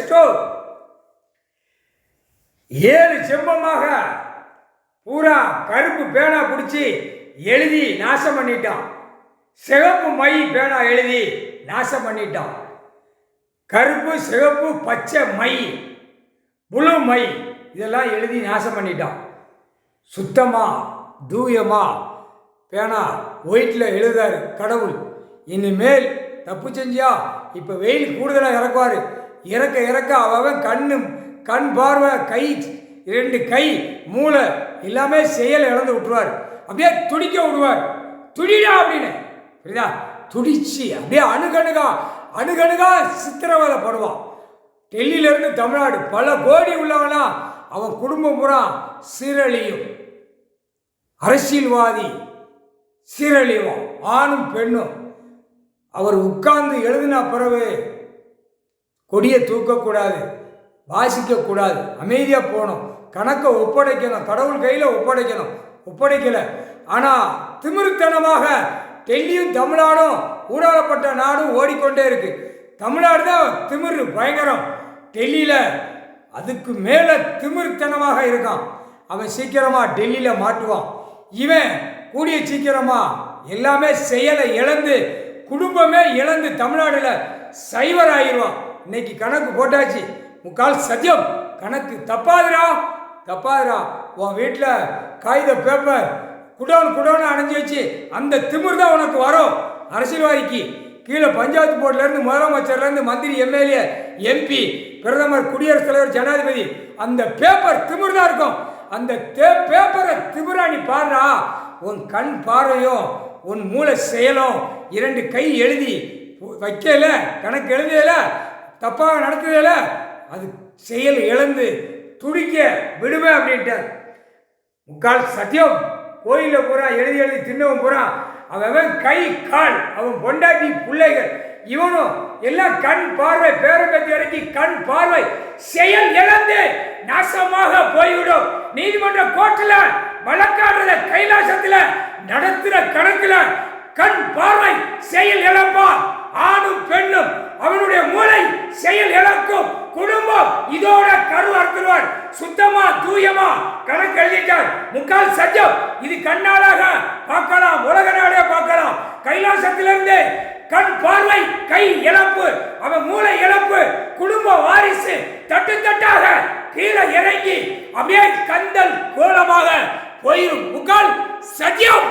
Stove 7 செம்பமாக பூரா கருப்பு பேனா பிடிச்சி எழுதி நாசம் பண்ணிட்டான். சிகப்பு மை பேனா எழுதி நாசம் பண்ணிட்டான். கருப்பு சிகப்பு பச்சை மை புளு மை இதெல்லாம் எழுதி நாசம் பண்ணிட்டான். சுத்தமாக தூயமாக பேனா ஒயிட்டில் எழுதாரு கடவுள். இனிமேல் தப்பு செஞ்சியா இப்போ வெயில் கூடுதலாக இறக்குவார். இறக்க இறக்க அவன் கண் பார்வை கை 2 கை மூளை எல்லாமே செயல் இழந்து விட்டுருவார். அப்படியே துடிக்க விடுவார். துடிடா அப்படின்னு புரியுதா? துடிச்சு அப்படியே அணுகணுகா சித்திரவதை படுவான். டெல்லியிலேருந்து தமிழ்நாடு பல கோடி உள்ளவனா அவன் குடும்பம் பூரா சீரழியும். அரசியல்வாதி சீரழிவான், ஆணும் பெண்ணும். அவர் உட்கார்ந்து எழுதினா பிறகு கொடியை தூக்கக்கூடாது, வாசிக்கக்கூடாது, அமைதியாக போகணும், கணக்கை ஒப்படைக்கணும், கடவுள் கையில் ஒப்படைக்கலை. ஆனால் திமிருத்தனமாக டெல்லியும் தமிழ்நாடும் ஊடாகப்பட்ட நாடும் ஓடிக்கொண்டே இருக்கு. தமிழ்நாடு தான் திமிரு பயங்கரம். டெல்லியில் அதுக்கு மேலே திமிருத்தனமாக இருக்கான். அவன் சீக்கிரமாக டெல்லியில் மாட்டுவான். இவன் கூடிய சீக்கிரமாக எல்லாமே செயலை இழந்து குடும்பமே இழந்து தமிழ்நாடுல சைவர் ஆயிடுவான். இன்னைக்கு கணக்கு போட்டாச்சு, 3/4 சத்தியம். கணக்கு தப்பாதுரா. உன் வீட்டில் காகித பேப்பர் குடோன்னு அணைஞ்சி வச்சு அந்த திமிர் தான் உனக்கு வரும். அரசியல்வாதிக்கு கீழே பஞ்சாயத்து போர்டிலேருந்து முதலமைச்சர்லேருந்து மந்திரி, எம்எல்ஏ, எம்பி, பிரதமர், குடியரசுத் தலைவர், ஜனாதிபதி அந்த பேப்பர் திமிர் தான் இருக்கும். அந்த பேப்பரை திமிரா நீ பாடுறா. உன் கண் பார்வையும் உன் மூளை செயலும் 2 கை எழுதி வைக்கல, கணக்கு எழுதியல, தப்பாக நடத்துதல, அது செயல் இழந்து துடிக்க விடுவேன் அப்படின்ட்டார். 3/4 சத்தியம். கோயிலில் பூரா எழுதி தின்னவன் பூரா அவன் கை கால், அவன் பொண்டாட்டி பிள்ளைகள் இவனும் எல்லாம் கண் பார்வை பேரம்பத்தி வரைக்கும் கண் பார்வை செயல் இழந்து நாசமாக போய்விடும். நீதிமன்ற கோர்ட்டில் வழக்காடுற கைலாசத்தில் நடத்துகிற கணக்கில் கண் பார்வை செயல் இழப்பான். ஆணும் பெண்ணும் அவனுடைய மூளை செயல் இழக்கும். குடும்பம் இதோட கரு அறுத்துருவார். சுத்தமா தூயமா கணக்கு எழுதிட்டார். 3/4 சத்தியம். இது கண்ணாலாக பார்க்கலாம், உலக நாடே பார்க்கலாம். கைலாசத்திலிருந்து கண் பார்வை கை இழப்பு, அவன் மூளை இழப்பு, குடும்ப வாரிசு தட்டாக கீழே இறங்கி அப்படியே கந்தல் கோலமாக போயிடும். 3/4 சத்தியம்.